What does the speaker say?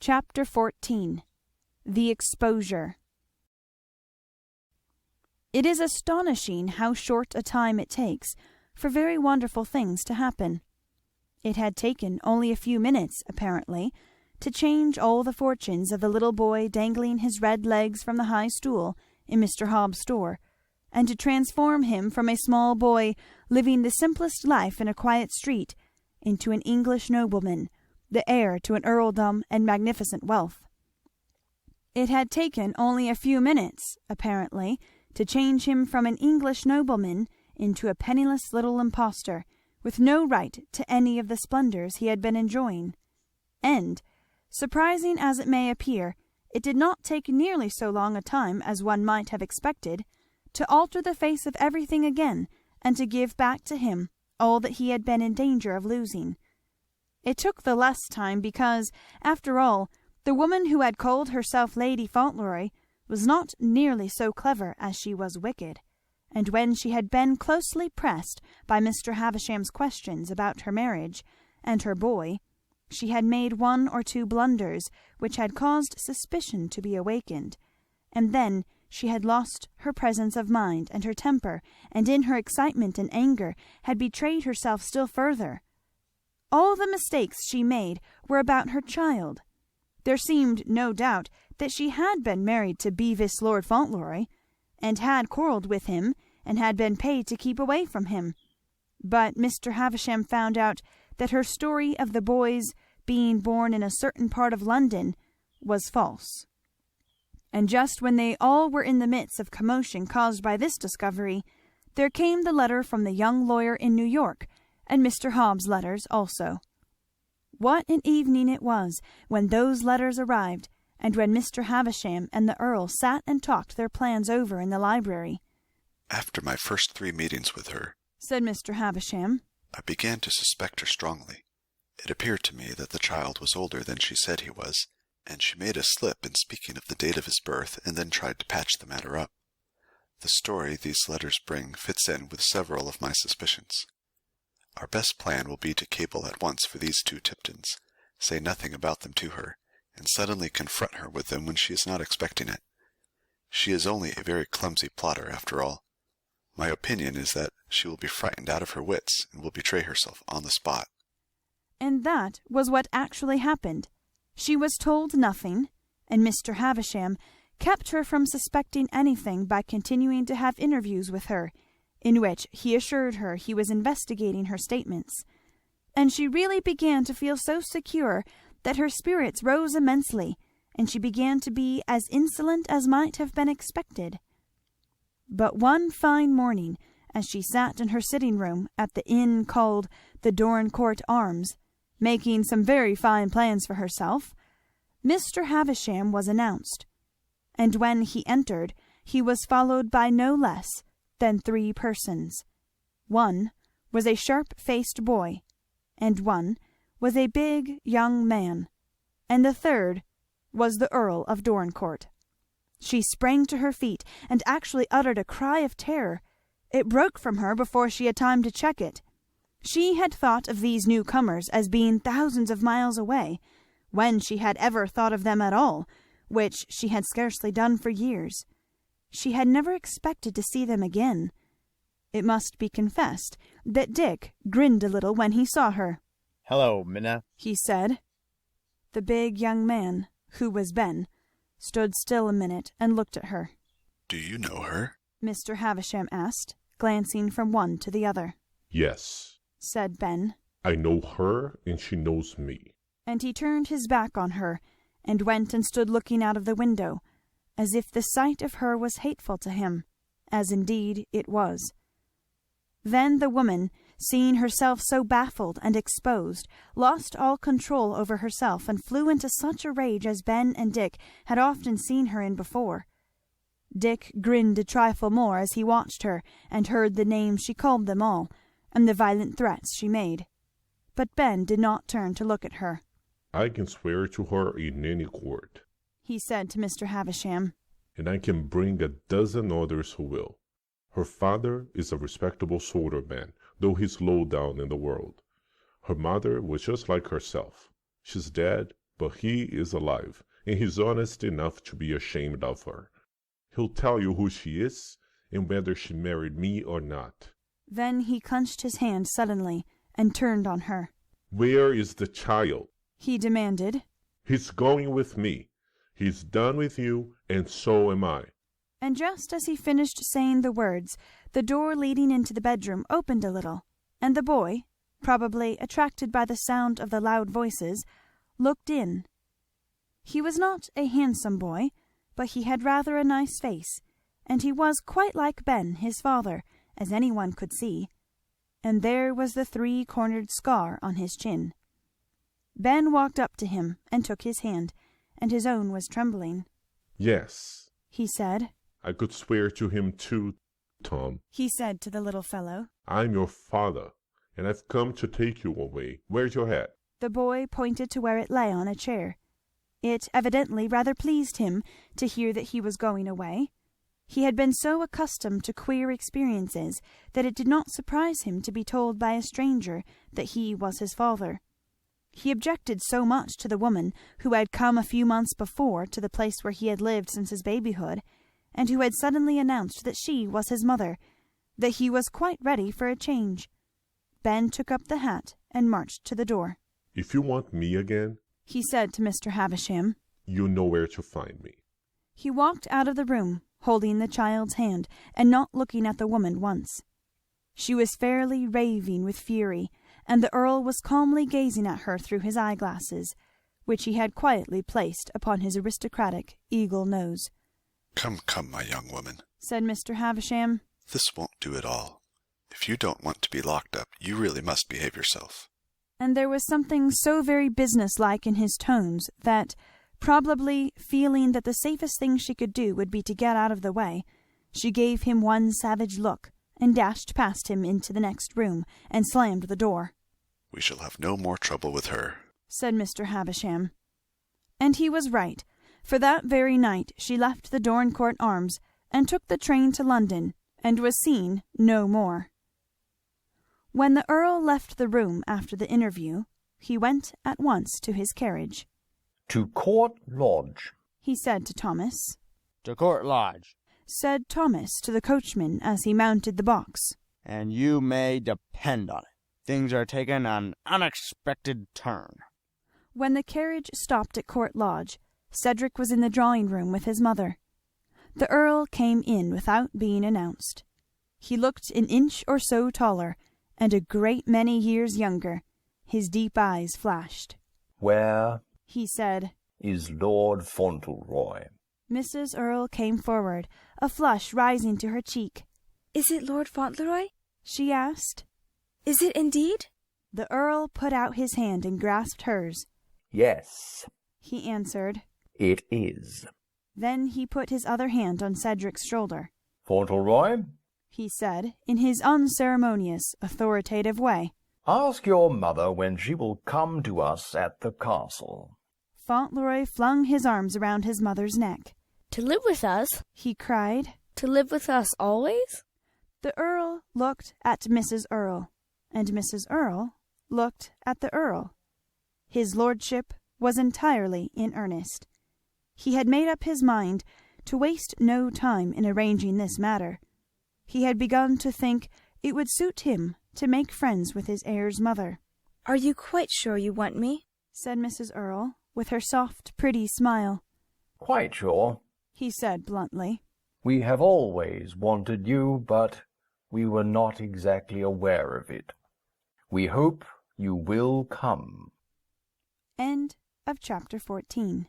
Chapter 14. The Exposure. It is astonishing how short a time it takes for very wonderful things to happen. It had taken only a few minutes, apparently, to change all the fortunes of the little boy dangling his red legs from the high stool in Mr. Hobbs' store, and to transform him from a small boy living the simplest life in a quiet street into an English nobleman, the heir to an earldom and magnificent wealth. It had taken only a few minutes, apparently, to change him from an English nobleman into a penniless little impostor, with no right to any of the splendours he had been enjoying. And, surprising as it may appear, it did not take nearly so long a time as one might have expected to alter the face of everything again, and to give back to him all that he had been in danger of losing. It took the less time because, after all, the woman who had called herself Lady Fauntleroy was not nearly so clever as she was wicked, and when she had been closely pressed by Mr. Havisham's questions about her marriage and her boy, she had made one or two blunders which had caused suspicion to be awakened, and then she had lost her presence of mind and her temper, and in her excitement and anger had betrayed herself still further. All the mistakes she made were about her child. There seemed no doubt that she had been married to Bevis Lord Fauntleroy, and had quarrelled with him, and had been paid to keep away from him. But Mr. Havisham found out that her story of the boy's being born in a certain part of London was false. And just when they all were in the midst of commotion caused by this discovery, there came the letter from the young lawyer in New York, and Mr. Hobbs' letters also. What an evening it was when those letters arrived, and when Mr. Havisham and the Earl sat and talked their plans over in the library. "After my first 3 meetings with her," said Mr. Havisham, "I began to suspect her strongly. It appeared to me that the child was older than she said he was, and she made a slip in speaking of the date of his birth, and then tried to patch the matter up. The story these letters bring fits in with several of my suspicions. Our best plan will be to cable at once for these 2 Tiptons, say nothing about them to her, and suddenly confront her with them when she is not expecting it. She is only a very clumsy plotter, after all. My opinion is that she will be frightened out of her wits, and will betray herself on the spot." And that was what actually happened. She was told nothing, and Mr. Havisham kept her from suspecting anything by continuing to have interviews with her, in which he assured her he was investigating her statements. And she really began to feel so secure that her spirits rose immensely, and she began to be as insolent as might have been expected. But one fine morning, as she sat in her sitting room at the inn called the Dorincourt Arms, making some very fine plans for herself, Mr. Havisham was announced, and when he entered he was followed by no less than 3 persons. One was a sharp-faced boy, and one was a big young man, and the third was the Earl of Dorincourt. She sprang to her feet and actually uttered a cry of terror. It broke from her before she had time to check it. She had thought of these new comers as being thousands of miles away, when she had ever thought of them at all, which she had scarcely done for years. She had never expected to see them again. It must be confessed that Dick grinned a little when he saw her. "Hello, Minna," he said. The big young man, who was Ben, stood still a minute and looked at her. "Do you know her?" Mr. Havisham asked, glancing from one to the other. "Yes," said Ben. "I know her and she knows me." And he turned his back on her and went and stood looking out of the window, as if the sight of her was hateful to him, as indeed it was. Then the woman, seeing herself so baffled and exposed, lost all control over herself and flew into such a rage as Ben and Dick had often seen her in before. Dick grinned a trifle more as he watched her and heard the names she called them all, and the violent threats she made. But Ben did not turn to look at her. "I can swear to her in any court," he said to Mr. Havisham. "and I can bring 12 others who will. Her father is a respectable sort of man, though he's low down in the world. Her mother was just like herself. She's dead, but he is alive, and he's honest enough to be ashamed of her. He'll tell you who she is, and whether she married me or not." Then he clenched his hand suddenly and turned on her. "Where is the child?" he demanded. "He's going with me. He's done with you, and so am I." And just as he finished saying the words, the door leading into the bedroom opened a little, and the boy, probably attracted by the sound of the loud voices, looked in. He was not a handsome boy, but he had rather a nice face, and he was quite like Ben, his father, as any one could see, and there was the 3-cornered scar on his chin. Ben walked up to him and took his hand, and his own was trembling. "Yes," he said. "I could swear to him too, Tom," he said to the little fellow. "I'm your father, and I've come to take you away. Where's your hat?" The boy pointed to where it lay on a chair. It evidently rather pleased him to hear that he was going away. He had been so accustomed to queer experiences that it did not surprise him to be told by a stranger that he was his father. He objected so much to the woman who had come a few months before to the place where he had lived since his babyhood, and who had suddenly announced that she was his mother, that he was quite ready for a change. Ben took up the hat and marched to the door. "If you want me again," he said to Mr. Havisham, "you know where to find me." He walked out of the room, holding the child's hand, and not looking at the woman once. She was fairly raving with fury, and the Earl was calmly gazing at her through his eyeglasses, which he had quietly placed upon his aristocratic eagle nose. "Come, come, my young woman," said Mr. Havisham. "this won't do at all. If you don't want to be locked up, you really must behave yourself." And there was something so very businesslike in his tones that, probably feeling that the safest thing she could do would be to get out of the way, she gave him one savage look and dashed past him into the next room and slammed the door. "We shall have no more trouble with her," said Mr. Havisham. And he was right, for that very night she left the Dorincourt Arms and took the train to London, and was seen no more. When the Earl left the room after the interview, he went at once to his carriage. "To Court Lodge," he said to Thomas. "To Court Lodge," said Thomas to the coachman as he mounted the box. "and you may depend on it, things are taking an unexpected turn." When the carriage stopped at Court Lodge, Cedric was in the drawing-room with his mother. The Earl came in without being announced. He looked an inch or so taller, and a great many years younger. His deep eyes flashed. "Where," he said, "is Lord Fauntleroy?" Mrs. Earl came forward, a flush rising to her cheek. "Is it Lord Fauntleroy?" she asked. "Is it indeed?" The Earl put out his hand and grasped hers. "Yes," he answered. "It is." Then he put his other hand on Cedric's shoulder. "Fauntleroy," he said, in his unceremonious, authoritative way, "ask your mother when she will come to us at the castle." Fauntleroy flung his arms around his mother's neck. "To live with us?" he cried. "To live with us always?" The Earl looked at Mrs. Earl, and Mrs. Earl looked at the Earl. His lordship was entirely in earnest. He had made up his mind to waste no time in arranging this matter. He had begun to think it would suit him to make friends with his heir's mother. "Are you quite sure you want me?" said Mrs. Earl, with her soft, pretty smile. "Quite sure," he said bluntly. "We have always wanted you, but we were not exactly aware of it. We hope you will come." End of chapter 14.